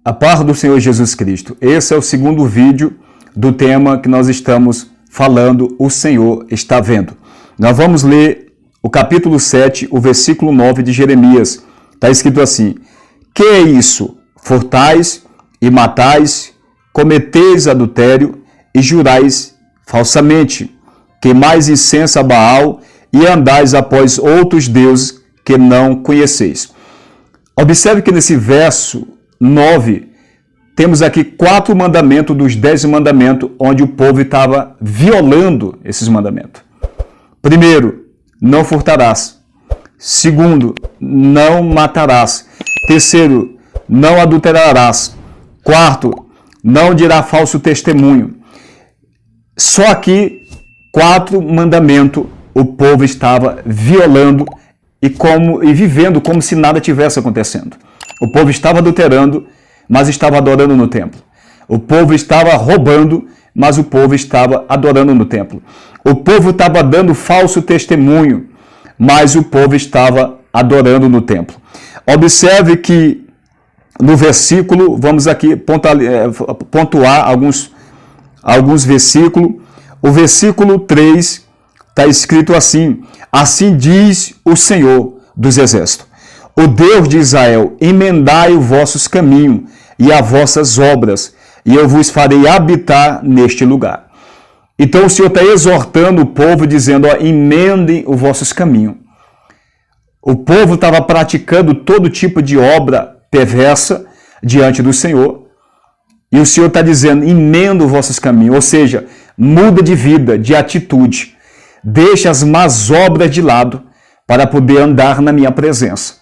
A paz do Senhor Jesus Cristo. Esse é o segundo vídeo do tema que nós estamos falando, o Senhor está vendo. Nós vamos ler o capítulo 7, o versículo 9 de Jeremias. Está escrito assim: que é isso? Furtais e matais, cometeis adultério e jurais falsamente, queimais incenso a Baal e andais após outros deuses que não conheceis. Observe que nesse verso 9, temos aqui 4 mandamentos dos 10 mandamentos, onde o povo estava violando esses mandamentos. Primeiro, não furtarás. Segundo, não matarás. Terceiro, não adulterarás. Quarto, não dirá falso testemunho. Só aqui, 4 mandamentos, o povo estava violando e vivendo como se nada tivesse acontecendo. O povo estava adulterando, mas estava adorando no templo. O povo estava roubando, mas o povo estava adorando no templo. O povo estava dando falso testemunho, mas o povo estava adorando no templo. Observe que no versículo, vamos aqui pontuar alguns versículos. O versículo 3 está escrito assim: assim diz o Senhor dos Exércitos, o Deus de Israel, emendai os vossos caminhos e as vossas obras, e eu vos farei habitar neste lugar. Então o Senhor está exortando o povo, dizendo, emendem os vossos caminhos. O povo estava praticando todo tipo de obra perversa diante do Senhor, e o Senhor está dizendo, emenda os vossos caminhos, ou seja, muda de vida, de atitude, deixa as más obras de lado para poder andar na minha presença.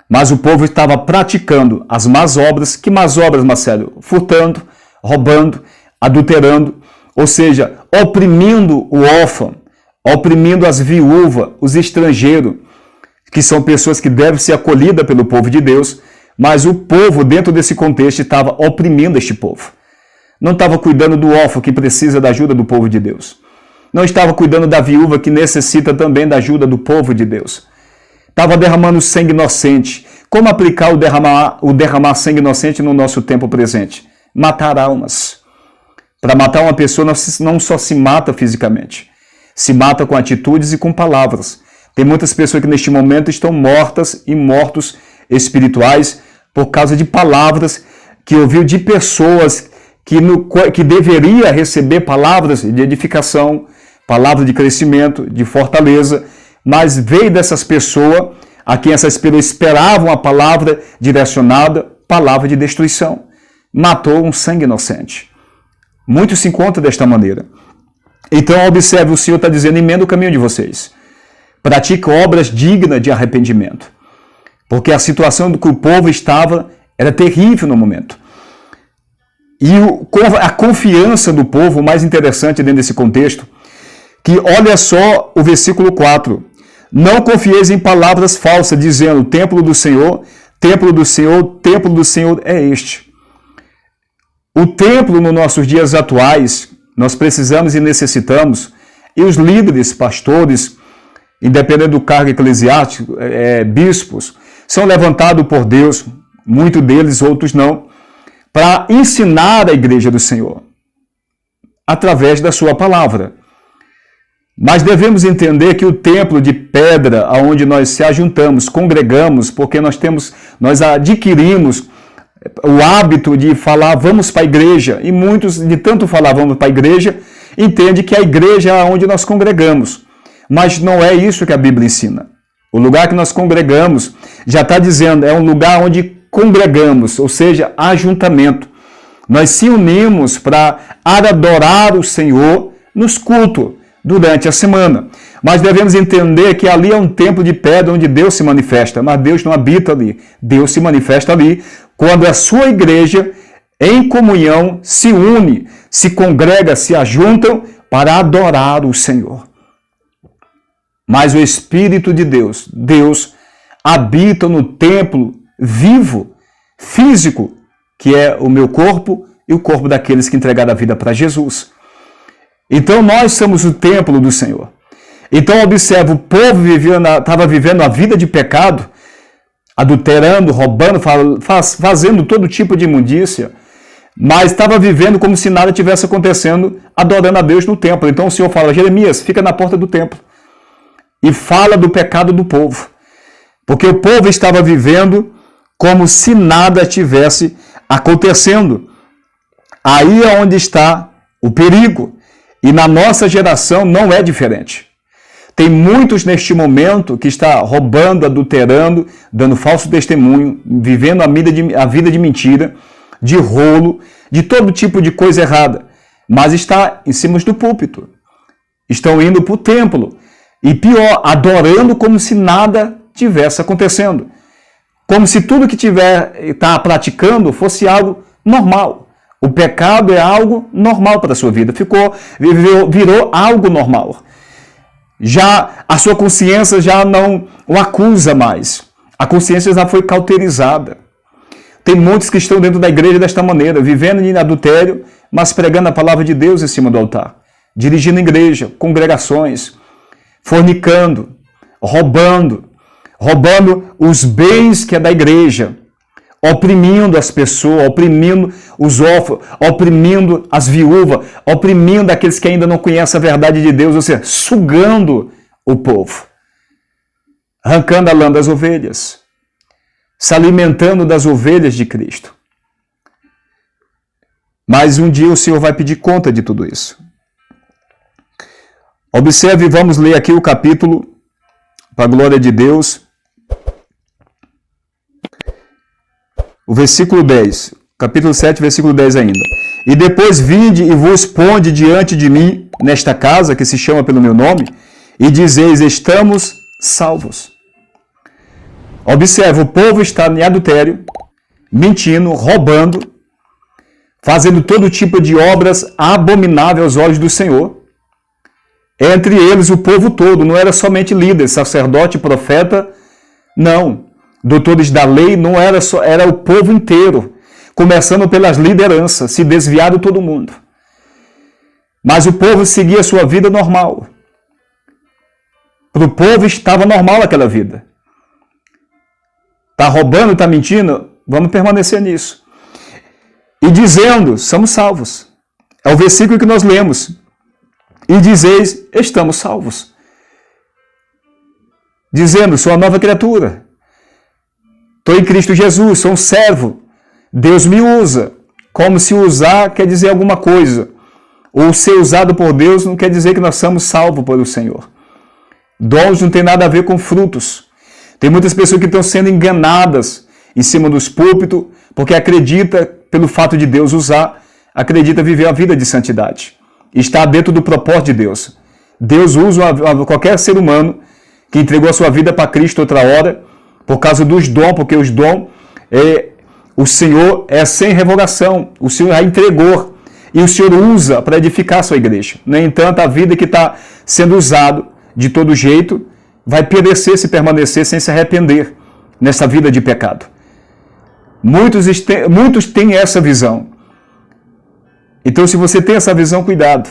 Mas o povo estava praticando as más obras. Que más obras, Marcelo? Furtando, roubando, adulterando, ou seja, oprimindo o órfão, oprimindo as viúvas, os estrangeiros, que são pessoas que devem ser acolhidas pelo povo de Deus, mas o povo, dentro desse contexto, estava oprimindo este povo. Não estava cuidando do órfão que precisa da ajuda do povo de Deus. Não estava cuidando da viúva que necessita também da ajuda do povo de Deus. Estava derramando sangue inocente. Como aplicar o derramar sangue inocente no nosso tempo presente? Matar almas. Para matar uma pessoa não só se mata fisicamente, se mata com atitudes e com palavras. Tem muitas pessoas que neste momento estão mortas e mortos espirituais por causa de palavras que ouviu de pessoas que deveria receber palavras de edificação, palavras de crescimento, de fortaleza, mas veio dessas pessoas, a quem essas pessoas esperavam a palavra direcionada, palavra de destruição. Matou um sangue inocente. Muitos se encontram desta maneira. Então, observe, o Senhor está dizendo, emenda o caminho de vocês. Pratique obras dignas de arrependimento. Porque a situação do que o povo estava era terrível no momento. E a confiança do povo, o mais interessante dentro desse contexto, que olha só o versículo 4. Não confieis em palavras falsas, dizendo, templo do Senhor, templo do Senhor, templo do Senhor é este. O templo, nos nossos dias atuais, nós precisamos e necessitamos, e os líderes, pastores, independente do cargo eclesiástico, bispos, são levantados por Deus, muitos deles, outros não, para ensinar a igreja do Senhor, através da sua palavra. Mas devemos entender que o templo de pedra, onde nós se ajuntamos, congregamos, porque nós adquirimos o hábito de falar, vamos para a igreja, e muitos, de tanto falar, vamos para a igreja, entendem que a igreja é onde nós congregamos. Mas não é isso que a Bíblia ensina. O lugar que nós congregamos, já está dizendo, é um lugar onde congregamos, ou seja, ajuntamento. Nós se unimos para adorar o Senhor nos cultos, durante a semana. Mas devemos entender que ali é um templo de pedra onde Deus se manifesta, mas Deus não habita ali. Deus se manifesta ali quando a sua igreja, em comunhão, se une, se congrega, se ajuntam para adorar o Senhor. Mas o Espírito de Deus, Deus habita no templo vivo, físico, que é o meu corpo e o corpo daqueles que entregaram a vida para Jesus. Então nós somos o templo do Senhor. Então observa, o povo estava vivendo a vida de pecado, adulterando, roubando, fazendo todo tipo de imundícia, mas estava vivendo como se nada tivesse acontecendo, adorando a Deus no templo. Então o Senhor fala: Jeremias, fica na porta do templo e fala do pecado do povo, porque o povo estava vivendo como se nada tivesse acontecendo. Aí é onde está o perigo, e na nossa geração não é diferente. Tem muitos neste momento que está roubando, adulterando, dando falso testemunho, vivendo a vida de mentira, de rolo, de todo tipo de coisa errada, mas está em cima do púlpito. Estão indo para o templo e, pior, adorando como se nada tivesse acontecendo. Como se tudo que está praticando fosse algo normal. O pecado é algo normal para a sua vida. Virou algo normal. Já a sua consciência já não o acusa mais. A consciência já foi cauterizada. Tem muitos que estão dentro da igreja desta maneira, vivendo em adultério, mas pregando a palavra de Deus em cima do altar. Dirigindo igreja, congregações, fornicando, roubando os bens que é da igreja, oprimindo as pessoas, oprimindo os órfãos, oprimindo as viúvas, oprimindo aqueles que ainda não conhecem a verdade de Deus, ou seja, sugando o povo, arrancando a lã das ovelhas, se alimentando das ovelhas de Cristo. Mas um dia o Senhor vai pedir conta de tudo isso. Observe, vamos ler aqui o capítulo, para a glória de Deus, o versículo 10, capítulo 7, versículo 10 ainda. E depois vinde e vos ponde diante de mim, nesta casa que se chama pelo meu nome, e dizeis: estamos salvos. Observe, o povo está em adultério, mentindo, roubando, fazendo todo tipo de obras abomináveis aos olhos do Senhor. Entre eles o povo todo, não era somente líder, sacerdote, profeta, não. Doutores da lei, não era só, era o povo inteiro, começando pelas lideranças, se desviaram todo mundo. Mas o povo seguia a sua vida normal. Para o povo estava normal aquela vida. Está roubando, está mentindo? Vamos permanecer nisso. E dizendo: somos salvos. É o versículo que nós lemos. E dizeis: estamos salvos. Dizendo: sou uma nova criatura. Estou em Cristo Jesus, sou um servo. Deus me usa. Como se usar quer dizer alguma coisa. Ou ser usado por Deus não quer dizer que nós somos salvos pelo Senhor. Dons não tem nada a ver com frutos. Tem muitas pessoas que estão sendo enganadas em cima dos púlpitos, porque acredita, pelo fato de Deus usar, acredita viver a vida de santidade. Está dentro do propósito de Deus. Deus usa qualquer ser humano que entregou a sua vida para Cristo outra hora, por causa dos dons, porque os dons, o Senhor é sem revogação, o Senhor já entregou, e o Senhor usa para edificar a sua igreja. No entanto, a vida que está sendo usado de todo jeito, vai perecer se permanecer sem se arrepender nessa vida de pecado. Muitos têm essa visão. Então, se você tem essa visão, cuidado.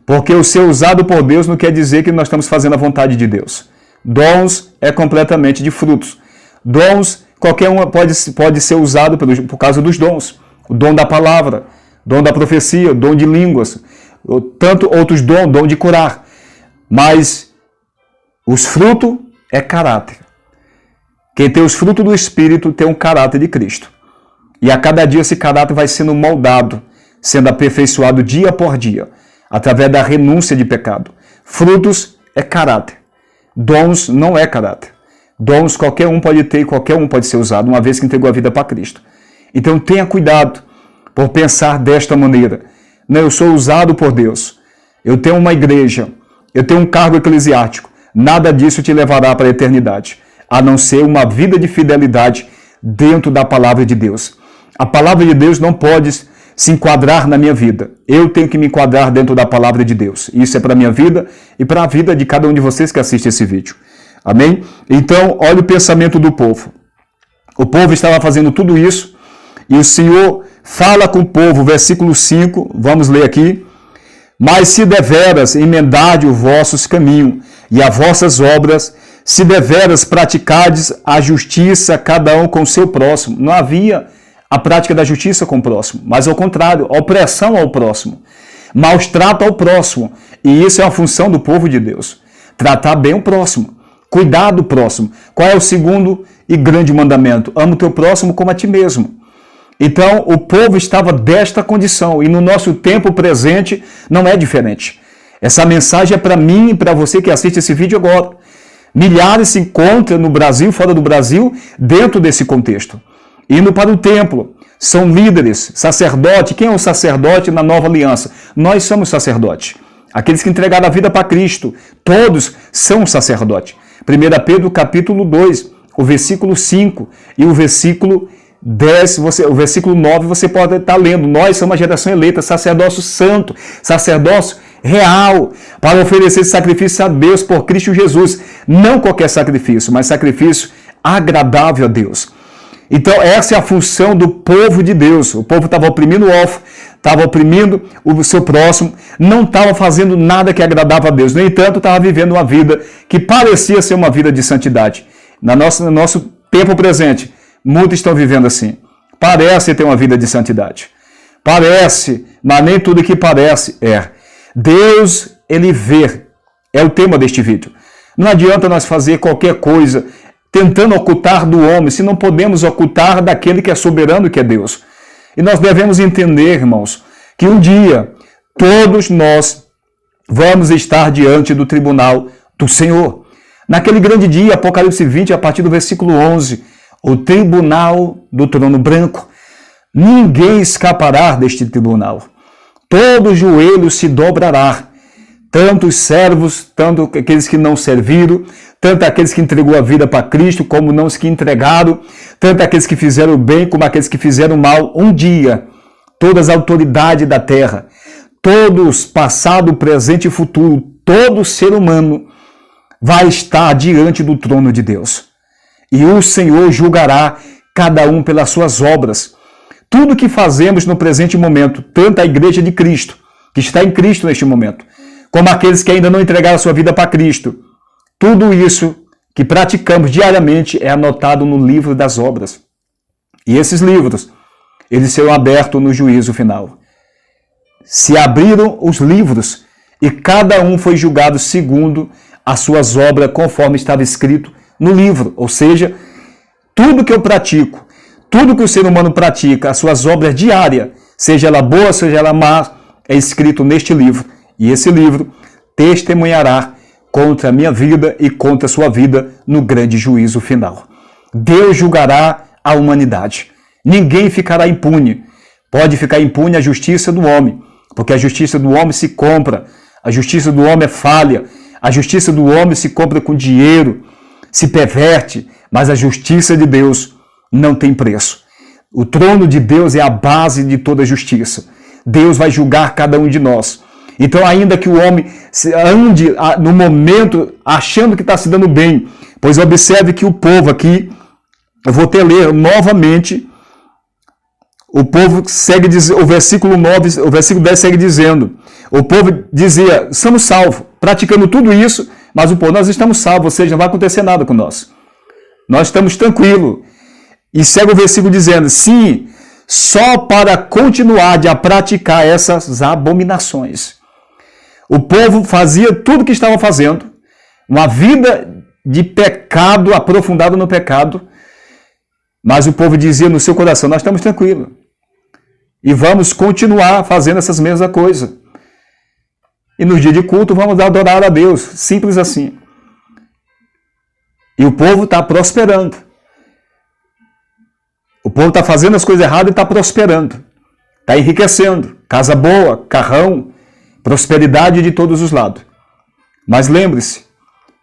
Porque o ser usado por Deus não quer dizer que nós estamos fazendo a vontade de Deus. Dons é completamente de frutos. Dons, qualquer um pode ser usado por causa dos dons. O dom da palavra, dom da profecia, dom de línguas, tanto outros dons, dom de curar. Mas os frutos é caráter. Quem tem os frutos do Espírito tem um caráter de Cristo. E a cada dia esse caráter vai sendo moldado, sendo aperfeiçoado dia por dia, através da renúncia de pecado. Frutos é caráter. Dons não é caráter. Dons qualquer um pode ter e qualquer um pode ser usado, uma vez que entregou a vida para Cristo. Então tenha cuidado por pensar desta maneira. Não, eu sou usado por Deus. Eu tenho uma igreja. Eu tenho um cargo eclesiástico. Nada disso te levará para a eternidade, a não ser uma vida de fidelidade dentro da palavra de Deus. A palavra de Deus não pode se enquadrar na minha vida. Eu tenho que me enquadrar dentro da palavra de Deus. Isso é para a minha vida e para a vida de cada um de vocês que assiste esse vídeo. Amém? Então, olha o pensamento do povo. O povo estava fazendo tudo isso e o Senhor fala com o povo, versículo 5, vamos ler aqui. Mas se deveras emendade os vossos caminhos e as vossas obras, se deveras praticardes a justiça, cada um com o seu próximo. Não havia a prática da justiça com o próximo, mas ao contrário, a opressão ao próximo, maus trato ao próximo. E isso é uma função do povo de Deus. Tratar bem o próximo, cuidar do próximo. Qual é o segundo e grande mandamento? Ama o teu próximo como a ti mesmo. Então, o povo estava desta condição, e no nosso tempo presente não é diferente. Essa mensagem é para mim e para você que assiste esse vídeo agora. Milhares se encontram no Brasil, fora do Brasil, dentro desse contexto. Indo para o templo, são líderes, sacerdote. Quem é o sacerdote na nova aliança? Nós somos sacerdote. Aqueles que entregaram a vida para Cristo, todos são sacerdote. 1 Pedro capítulo 2, o versículo 5 e o versículo 10, o versículo 9, você pode estar lendo. Nós somos a geração eleita, sacerdócio santo, sacerdócio real, para oferecer sacrifício a Deus por Cristo Jesus. Não qualquer sacrifício, mas sacrifício agradável a Deus. Então essa é a função do povo de Deus. O povo estava oprimindo o órfão, estava oprimindo o seu próximo, não estava fazendo nada que agradava a Deus. No entanto, estava vivendo uma vida que parecia ser uma vida de santidade. No nosso tempo presente, muitos estão vivendo assim. Parece ter uma vida de santidade. Parece, mas nem tudo que parece é. Deus, ele vê. É o tema deste vídeo. Não adianta nós fazer qualquer coisa tentando ocultar do homem, se não podemos ocultar daquele que é soberano, que é Deus. E nós devemos entender, irmãos, que um dia todos nós vamos estar diante do tribunal do Senhor. Naquele grande dia, Apocalipse 20, a partir do versículo 11, o tribunal do trono branco. Ninguém escapará deste tribunal. Todo joelho se dobrará, tanto os servos, tanto aqueles que não serviram, tanto aqueles que entregou a vida para Cristo, como não os que entregaram, tanto aqueles que fizeram bem, como aqueles que fizeram mal. Um dia, todas as autoridades da terra, todos, passado, presente e futuro, todo ser humano vai estar diante do trono de Deus. E o Senhor julgará cada um pelas suas obras. Tudo que fazemos no presente momento, tanto a igreja de Cristo, que está em Cristo neste momento, como aqueles que ainda não entregaram a sua vida para Cristo, tudo isso que praticamos diariamente é anotado no livro das obras. E esses livros, eles serão abertos no juízo final. Se abriram os livros e cada um foi julgado segundo as suas obras, conforme estava escrito no livro. Ou seja, tudo que eu pratico, tudo que o ser humano pratica, as suas obras diárias, seja ela boa, seja ela má, é escrito neste livro. E esse livro testemunhará contra a minha vida e contra a sua vida no grande juízo final. Deus julgará a humanidade. Ninguém ficará impune. Pode ficar impune a justiça do homem, porque a justiça do homem se compra. A justiça do homem é falha. A justiça do homem se compra com dinheiro, se perverte, mas a justiça de Deus não tem preço. O trono de Deus é a base de toda a justiça. Deus vai julgar cada um de nós. Então, ainda que o homem ande no momento achando que está se dando bem, pois observe que o povo aqui, eu vou até ler novamente, o povo segue dizendo, o versículo 9, o versículo 10 segue dizendo, o povo dizia, somos salvos, praticando tudo isso, mas o povo, nós estamos salvos, ou seja, não vai acontecer nada com nós. Nós estamos tranquilos. E segue o versículo dizendo, sim, só para continuar a praticar essas abominações. O povo fazia tudo o que estava fazendo, uma vida de pecado, aprofundado no pecado, mas o povo dizia no seu coração, nós estamos tranquilos. E vamos continuar fazendo essas mesmas coisas. E no dia de culto vamos adorar a Deus, simples assim. E o povo está prosperando. O povo está fazendo as coisas erradas e está prosperando. Está enriquecendo. Casa boa, carrão, prosperidade de todos os lados. Mas lembre-se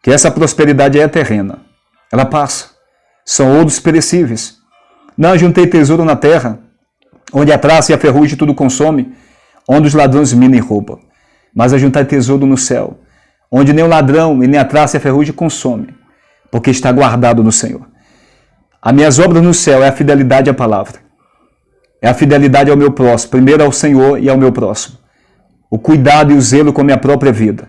que essa prosperidade é terrena. Ela passa. São ouros perecíveis. Não juntei tesouro na terra, onde a traça e a ferrugem tudo consome, onde os ladrões minam e roubam. Mas ajuntai tesouro no céu, onde nem o ladrão e nem a traça e a ferrugem consome, porque está guardado no Senhor. As minhas obras no céu é a fidelidade à palavra. É a fidelidade ao meu próximo, primeiro ao Senhor e ao meu próximo. O cuidado e o zelo com a minha própria vida.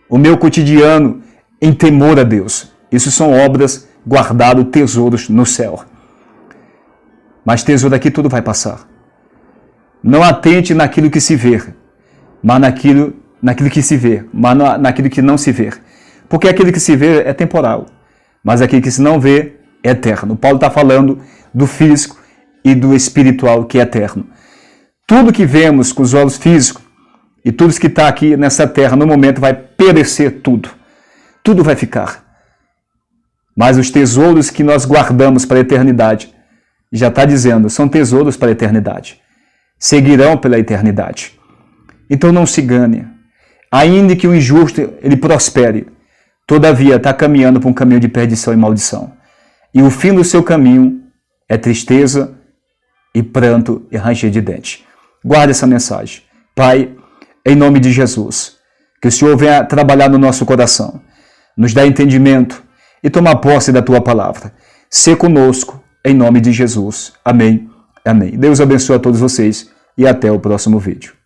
O meu cotidiano em temor a Deus. Isso são obras, guardado tesouros no céu. Mas tesouro aqui tudo vai passar. Não atente naquilo que se vê, mas naquilo que se vê, mas naquilo que não se vê. Porque aquilo que se vê é temporal, mas aquilo que se não vê é eterno. Paulo está falando do físico e do espiritual, que é eterno. Tudo que vemos com os olhos físicos e tudo que está aqui nessa terra, no momento, vai perecer tudo. Tudo vai ficar. Mas os tesouros que nós guardamos para a eternidade, já está dizendo, são tesouros para a eternidade. Seguirão pela eternidade. Então não se engane. Ainda que o injusto ele prospere, todavia está caminhando para um caminho de perdição e maldição. E o fim do seu caminho é tristeza e pranto e ranger de dente. Guarde essa mensagem. Pai, em nome de Jesus, que o Senhor venha trabalhar no nosso coração, nos dá entendimento e tomar posse da Tua palavra. Sê conosco, em nome de Jesus. Amém. Amém. Deus abençoe a todos vocês e até o próximo vídeo.